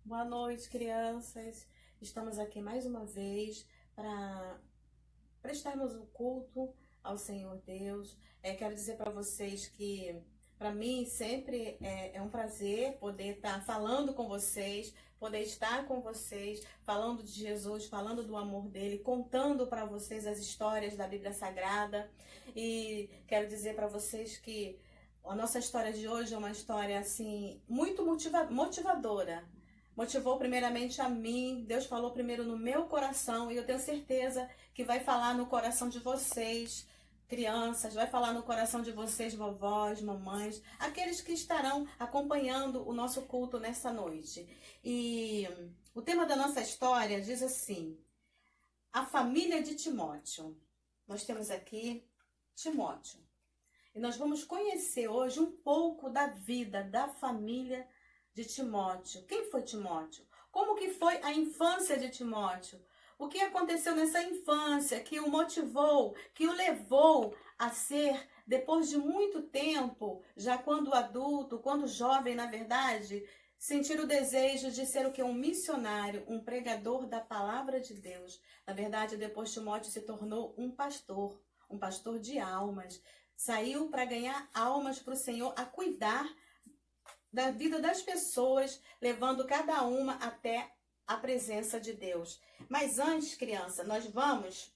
Boa noite, crianças. Estamos aqui mais uma vez para prestarmos o culto ao Senhor Deus. Quero dizer para vocês que, para mim, sempre é um prazer poder estar falando com vocês, poder estar com vocês, falando de Jesus, falando do amor dele, contando para vocês as histórias da Bíblia Sagrada. E quero dizer para vocês que a nossa história de hoje é uma história assim muito motivadora. Motivou primeiramente a mim, Deus falou primeiro no meu coração e eu tenho certeza que vai falar no coração de vocês, crianças, vai falar no coração de vocês, vovós, mamães, aqueles que estarão acompanhando o nosso culto nessa noite. E o tema da nossa história diz assim: a família de Timóteo. Nós temos aqui Timóteo. E nós vamos conhecer hoje um pouco da vida da família de Timóteo. Quem foi Timóteo? Como que foi a infância de Timóteo? O que aconteceu nessa infância que o motivou, que o levou a ser, depois de muito tempo, já quando adulto, quando jovem, na verdade, sentir o desejo de ser o que? Um missionário, um pregador da palavra de Deus. Na verdade, depois Timóteo se tornou um pastor de almas. Saiu para ganhar almas para o Senhor, a cuidar da vida das pessoas, levando cada uma até a presença de Deus. Mas antes, criança, nós vamos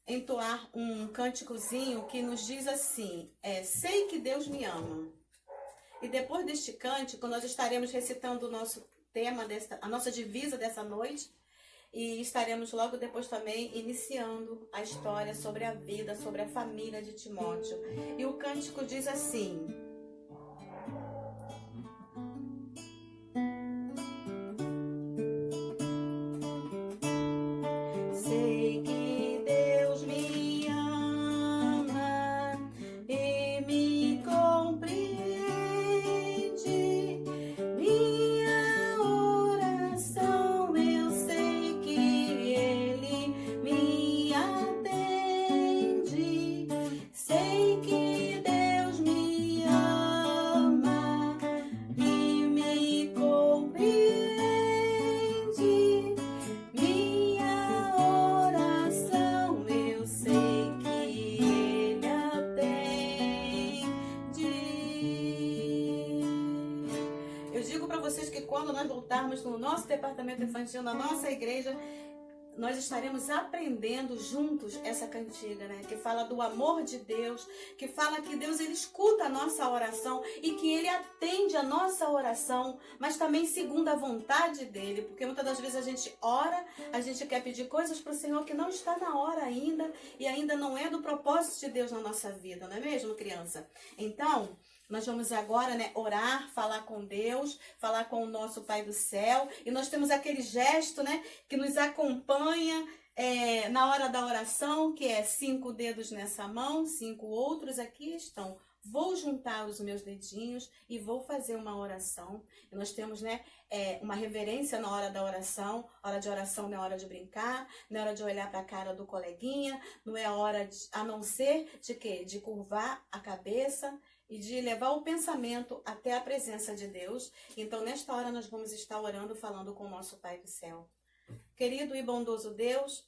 entoar um cânticozinho que nos diz assim: sei que Deus me ama. E depois deste cântico, nós estaremos recitando o nosso tema, a nossa divisa dessa noite. E estaremos logo depois também iniciando a história sobre a vida, sobre a família de Timóteo. E o cântico diz assim: sei que Deus me ama e me compreende. Minha oração, eu sei que Ele me atende. Sei que Deus me ama e me compreende. Minha oração, eu sei que Ele atende. Eu digo para vocês que quando nós voltarmos no nosso departamento infantil, na nossa igreja, nós estaremos aprendendo juntos essa cantiga, né? Que fala do amor de Deus, que fala que Deus ele escuta a nossa oração e que Ele atende a nossa oração, mas também segundo a vontade dEle, porque muitas das vezes a gente ora, a gente quer pedir coisas para o Senhor que não está na hora ainda e ainda não é do propósito de Deus na nossa vida, não é mesmo, criança? Então, nós vamos agora, né, orar, falar com Deus, falar com o nosso Pai do céu. E nós temos aquele gesto, né, que nos acompanha na hora da oração, que é 5 dedos nessa mão, 5 outros aqui estão. Vou juntar os meus dedinhos e vou fazer uma oração. E nós temos, né, uma reverência na hora da oração. Hora de oração não é hora de brincar, não é hora de olhar para a cara do coleguinha, não é hora a não ser de quê? De curvar a cabeça e de levar o pensamento até a presença de Deus. Então, nesta hora, nós vamos estar orando, falando com o nosso Pai do céu. Querido e bondoso Deus,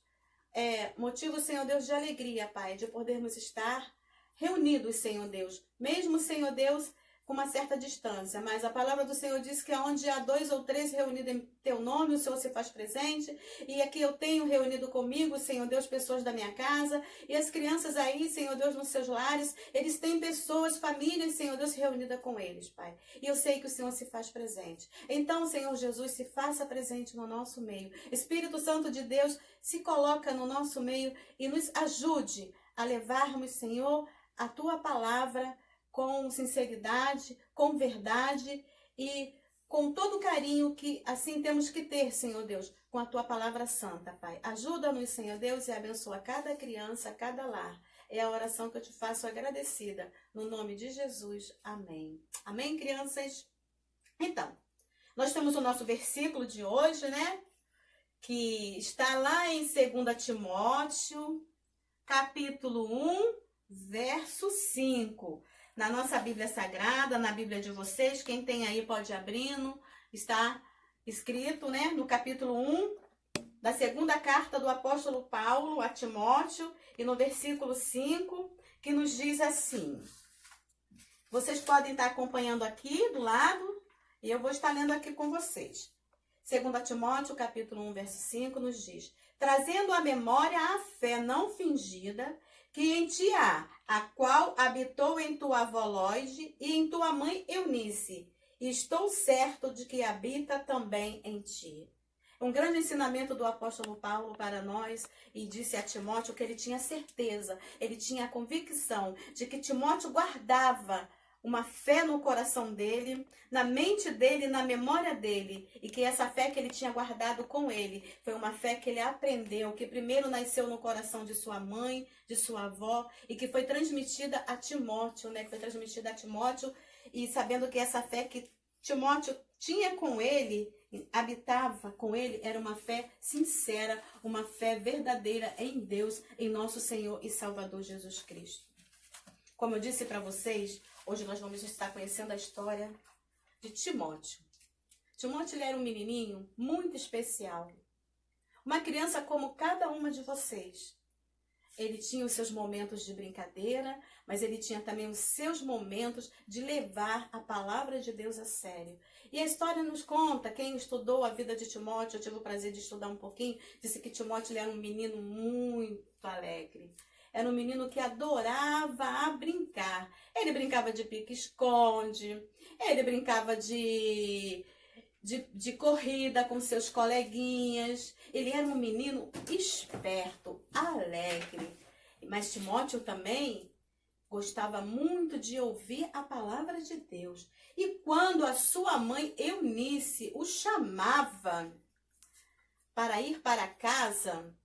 motivo, Senhor Deus, de alegria, Pai, de podermos estar reunidos, Senhor Deus. Mesmo, Senhor Deus, com uma certa distância, mas a palavra do Senhor diz que onde há 2 ou 3 reunidos em teu nome, o Senhor se faz presente, e aqui eu tenho reunido comigo, Senhor Deus, pessoas da minha casa, e as crianças aí, Senhor Deus, nos seus lares, eles têm pessoas, famílias, Senhor Deus, reunida com eles, Pai, e eu sei que o Senhor se faz presente. Então, Senhor Jesus, se faça presente no nosso meio. Espírito Santo de Deus, se coloca no nosso meio e nos ajude a levarmos, Senhor, a tua palavra com sinceridade, com verdade e com todo o carinho que assim temos que ter, Senhor Deus, com a tua palavra santa, Pai. Ajuda-nos, Senhor Deus, e abençoa cada criança, cada lar. É a oração que eu te faço agradecida. No nome de Jesus. Amém. Amém, crianças? Então, nós temos o nosso versículo de hoje, né? Que está lá em 2 Timóteo, capítulo 1, verso 5. na nossa Bíblia Sagrada, na Bíblia de vocês, quem tem aí pode ir abrindo, está escrito, né, no capítulo 1 da segunda carta do apóstolo Paulo a Timóteo, e no versículo 5, que nos diz assim. Vocês podem estar acompanhando aqui do lado, e eu vou estar lendo aqui com vocês. 2 Timóteo, capítulo 1, verso 5, nos diz: trazendo à memória a fé não fingida, que em ti há, a qual habitou em tua avó Loide e em tua mãe Eunice, e estou certo de que habita também em ti. Um grande ensinamento do apóstolo Paulo para nós, e disse a Timóteo que ele tinha certeza, ele tinha a convicção de que Timóteo guardava uma fé no coração dele, na mente dele, na memória dele, e que essa fé que ele tinha guardado com ele foi uma fé que ele aprendeu, que primeiro nasceu no coração de sua mãe, de sua avó, e que foi transmitida a Timóteo, né? Que foi transmitida a Timóteo, e sabendo que essa fé que Timóteo tinha com ele, habitava com ele, era uma fé sincera, uma fé verdadeira em Deus, em nosso Senhor e Salvador Jesus Cristo. Como eu disse para vocês, hoje nós vamos estar conhecendo a história de Timóteo. Timóteo, ele era um menininho muito especial. Uma criança como cada uma de vocês. Ele tinha os seus momentos de brincadeira, mas ele tinha também os seus momentos de levar a palavra de Deus a sério. E a história nos conta, quem estudou a vida de Timóteo, eu tive o prazer de estudar um pouquinho, disse que Timóteo ele era um menino muito alegre. Era um menino que adorava a brincar. Ele brincava de pique-esconde, ele brincava de corrida com seus coleguinhas. Ele era um menino esperto, alegre. Mas Timóteo também gostava muito de ouvir a palavra de Deus. E quando a sua mãe Eunice o chamava para ir para casa,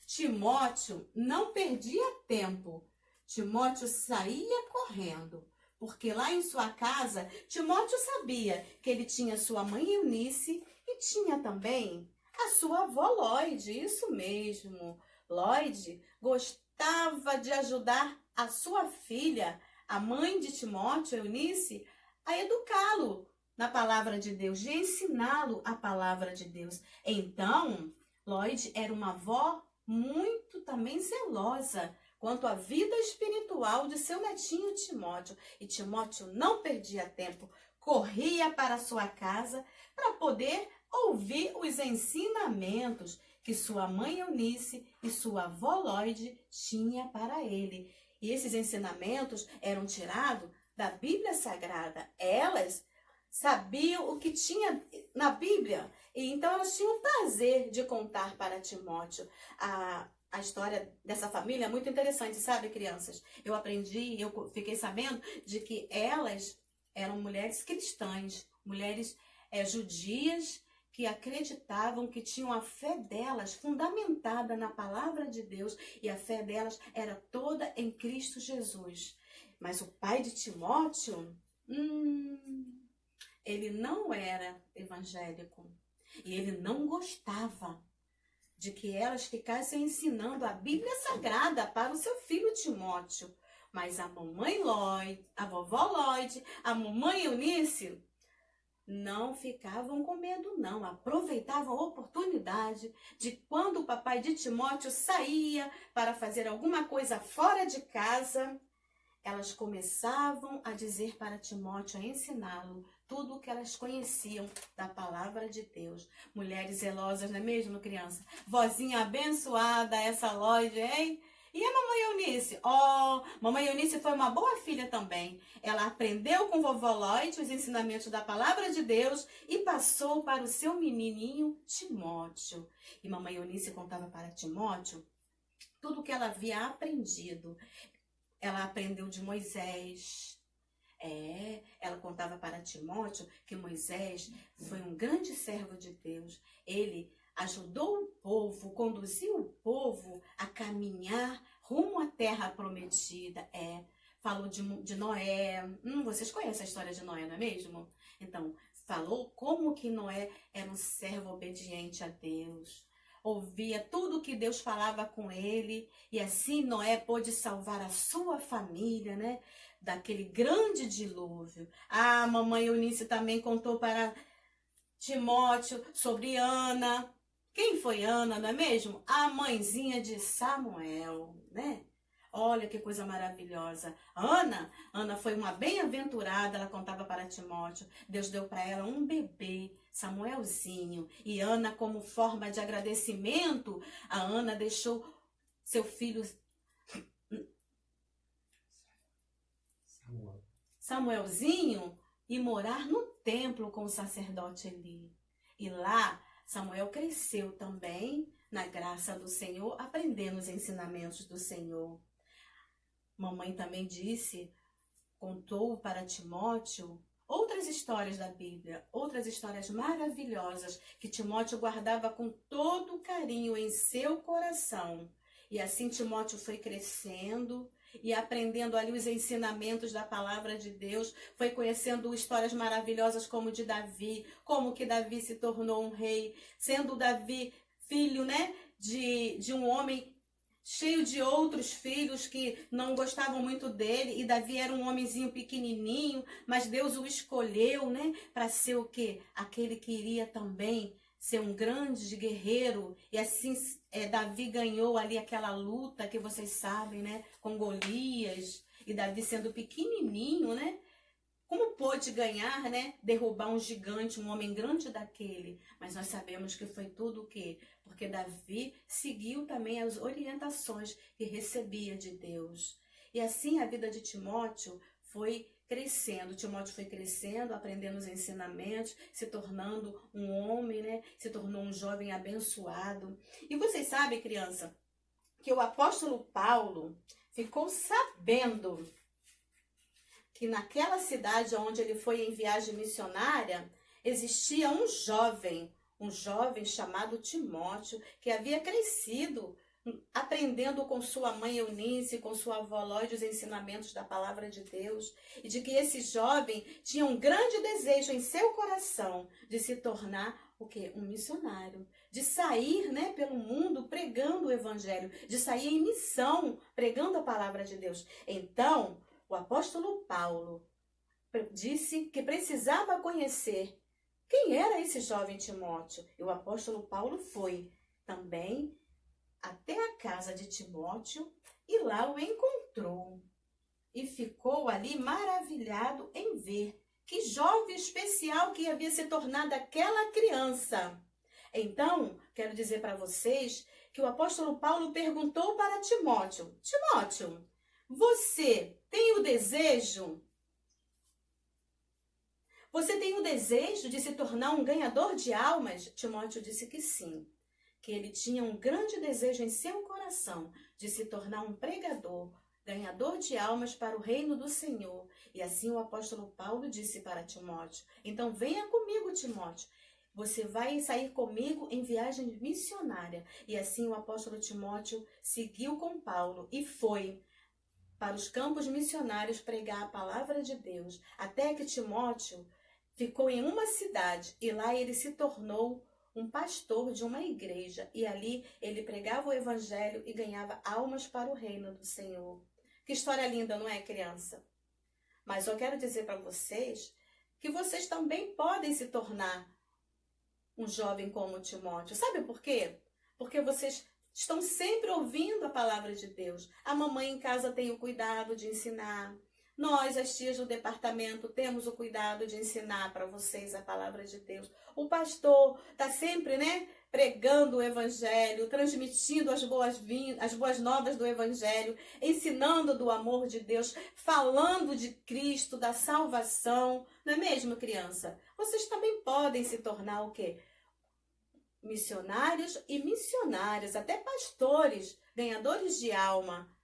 Timóteo não perdia tempo. Timóteo saía correndo, porque lá em sua casa, Timóteo sabia que ele tinha sua mãe Eunice e tinha também a sua avó Loide, isso mesmo. Loide gostava de ajudar a sua filha, a mãe de Timóteo, Eunice, a educá-lo na palavra de Deus, de ensiná-lo a palavra de Deus. Então, Loide era uma avó muito também zelosa quanto à vida espiritual de seu netinho Timóteo. E Timóteo não perdia tempo, corria para sua casa para poder ouvir os ensinamentos que sua mãe Eunice e sua avó Loide tinha para ele. E esses ensinamentos eram tirados da Bíblia Sagrada. Elas sabiam o que tinha na Bíblia, e então elas tinham prazer de contar para Timóteo. A história dessa família é muito interessante, sabe, crianças? Eu aprendi, eu fiquei sabendo de que elas eram mulheres cristãs, mulheres judias, que acreditavam que tinham a fé delas fundamentada na palavra de Deus, e a fé delas era toda em Cristo Jesus. Mas o pai de Timóteo, ele não era evangélico, e ele não gostava de que elas ficassem ensinando a Bíblia Sagrada para o seu filho Timóteo. Mas a mamãe Loide, a vovó Loide, a mamãe Eunice não ficavam com medo, não. Aproveitavam a oportunidade de quando o papai de Timóteo saía para fazer alguma coisa fora de casa, elas começavam a dizer para Timóteo, a ensiná-lo tudo o que elas conheciam da palavra de Deus. Mulheres zelosas, não é mesmo, criança? Vozinha abençoada, essa Loide, hein? E a mamãe Eunice? Mamãe Eunice foi uma boa filha também. Ela aprendeu com vovó Loide os ensinamentos da palavra de Deus e passou para o seu menininho Timóteo. E mamãe Eunice contava para Timóteo tudo o que ela havia aprendido. Ela aprendeu de Moisés. Ela contava para Timóteo que Moisés foi um grande servo de Deus. Ele ajudou o povo, conduziu o povo a caminhar rumo à terra prometida. Falou de Noé. Vocês conhecem a história de Noé, não é mesmo? Então, falou como que Noé era um servo obediente a Deus. ouvia tudo que Deus falava com ele, e assim Noé pôde salvar a sua família, né, daquele grande dilúvio. A mamãe Eunice também contou para Timóteo sobre Ana. Quem foi Ana, não é mesmo? A mãezinha de Samuel, né? Olha que coisa maravilhosa. Ana foi uma bem-aventurada, ela contava para Timóteo. Deus deu para ela um bebê, Samuelzinho. E Ana, como forma de agradecimento, a Ana deixou seu filho Samuelzinho ir morar no templo com o sacerdote Eli. E lá, Samuel cresceu também na graça do Senhor, aprendendo os ensinamentos do Senhor. Mamãe também contou para Timóteo outras histórias da Bíblia, outras histórias maravilhosas que Timóteo guardava com todo carinho em seu coração. E assim Timóteo foi crescendo e aprendendo ali os ensinamentos da palavra de Deus, foi conhecendo histórias maravilhosas como de Davi, como que Davi se tornou um rei, sendo Davi filho, né, de um homem cheio de outros filhos que não gostavam muito dele, e Davi era um homenzinho pequenininho, mas Deus o escolheu, né, para ser o quê? Aquele que iria também ser um grande guerreiro, e assim Davi ganhou ali aquela luta que vocês sabem, né, com Golias, e Davi sendo pequenininho, né, como pôde ganhar, né, derrubar um gigante, um homem grande daquele? Mas nós sabemos que foi tudo o quê? Porque Davi seguiu também as orientações que recebia de Deus. E assim a vida de Timóteo foi crescendo. Timóteo foi crescendo, aprendendo os ensinamentos, se tornando um homem, né? Se tornou um jovem abençoado. E vocês sabem, criança, que o apóstolo Paulo ficou sabendo que naquela cidade onde ele foi em viagem missionária, existia um jovem chamado Timóteo, que havia crescido aprendendo com sua mãe Eunice, com sua avó Lóide, os ensinamentos da palavra de Deus, e de que esse jovem tinha um grande desejo em seu coração de se tornar o quê? Um missionário, de sair, né, pelo mundo pregando o evangelho, de sair em missão, pregando a palavra de Deus. Então, o apóstolo Paulo disse que precisava conhecer quem era esse jovem Timóteo. E o apóstolo Paulo foi também até a casa de Timóteo e lá o encontrou. E ficou ali maravilhado em ver que jovem especial que havia se tornado aquela criança. Então, quero dizer para vocês que o apóstolo Paulo perguntou para Timóteo: Timóteo, você tem o desejo? Você tem o desejo de se tornar um ganhador de almas? Timóteo disse que sim, que ele tinha um grande desejo em seu coração de se tornar um pregador, ganhador de almas para o reino do Senhor. E assim o apóstolo Paulo disse para Timóteo: então venha comigo, Timóteo. Você vai sair comigo em viagem missionária. E assim o apóstolo Timóteo seguiu com Paulo e foi para os campos missionários pregar a palavra de Deus, até que Timóteo ficou em uma cidade e lá ele se tornou um pastor de uma igreja, e ali ele pregava o evangelho e ganhava almas para o reino do Senhor. Que história linda, não é, criança? Mas eu quero dizer para vocês que vocês também podem se tornar um jovem como Timóteo. Sabe por quê? Porque vocês estão sempre ouvindo a palavra de Deus. A mamãe em casa tem o cuidado de ensinar. Nós, as tias do departamento, temos o cuidado de ensinar para vocês a palavra de Deus. O pastor está sempre, né, pregando o evangelho, transmitindo as boas novas do evangelho, ensinando do amor de Deus, falando de Cristo, da salvação. Não é mesmo, criança? Vocês também podem se tornar o quê? Missionários e missionárias, até pastores, ganhadores de alma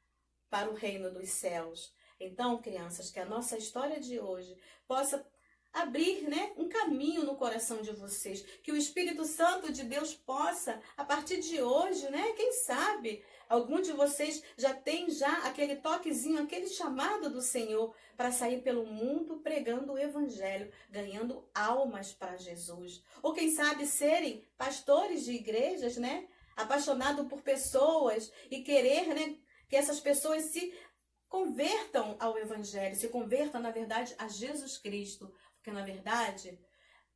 para o reino dos céus. Então, crianças, que a nossa história de hoje possa abrir, né, um caminho no coração de vocês, que o Espírito Santo de Deus possa, a partir de hoje, né, quem sabe, algum de vocês já tem aquele toquezinho, aquele chamado do Senhor para sair pelo mundo pregando o evangelho, ganhando almas para Jesus. Ou quem sabe serem pastores de igrejas, né, apaixonado por pessoas e querer, né, que essas pessoas se convertam ao Evangelho, se convertam, na verdade, a Jesus Cristo. Porque, na verdade,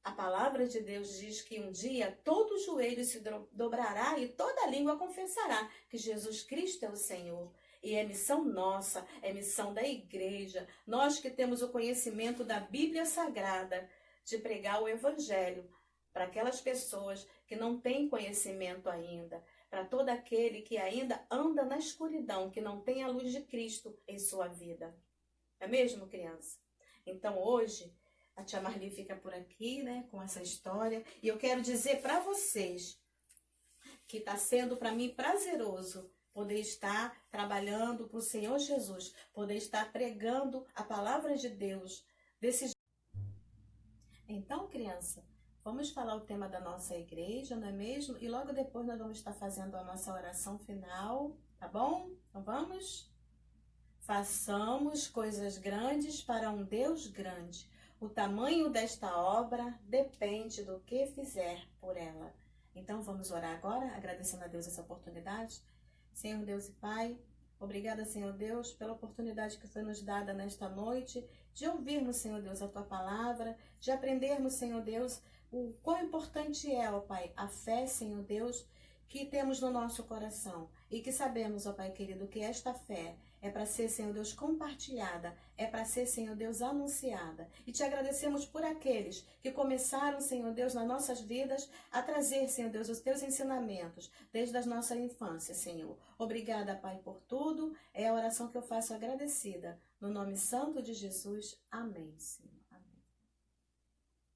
a palavra de Deus diz que um dia todo joelho se dobrará e toda língua confessará que Jesus Cristo é o Senhor. E é missão nossa, é missão da igreja, nós que temos o conhecimento da Bíblia Sagrada, de pregar o Evangelho para aquelas pessoas que não têm conhecimento ainda, para todo aquele que ainda anda na escuridão, que não tem a luz de Cristo em sua vida. É mesmo, criança? Então hoje a tia Marli fica por aqui, né, com essa história. E eu quero dizer para vocês que está sendo para mim prazeroso poder estar trabalhando para o Senhor Jesus, poder estar pregando a palavra de Deus desse jeito. Então, criança, vamos falar o tema da nossa igreja, não é mesmo? E logo depois nós vamos estar fazendo a nossa oração final, tá bom? Então vamos? Façamos coisas grandes para um Deus grande. O tamanho desta obra depende do que fizer por ela. Então vamos orar agora, agradecendo a Deus essa oportunidade. Senhor Deus e Pai, obrigada, Senhor Deus, pela oportunidade que foi nos dada nesta noite, de ouvirmos, Senhor Deus, a Tua palavra, de aprendermos, Senhor Deus, o quão importante é, ó Pai, a fé, Senhor Deus, que temos no nosso coração. E que sabemos, ó Pai querido, que esta fé é para ser, Senhor Deus, compartilhada, é para ser, Senhor Deus, anunciada. E te agradecemos por aqueles que começaram, Senhor Deus, nas nossas vidas, a trazer, Senhor Deus, os teus ensinamentos, desde a nossa infância, Senhor. Obrigada, Pai, por tudo. É a oração que eu faço agradecida. No nome santo de Jesus. Amém, Senhor.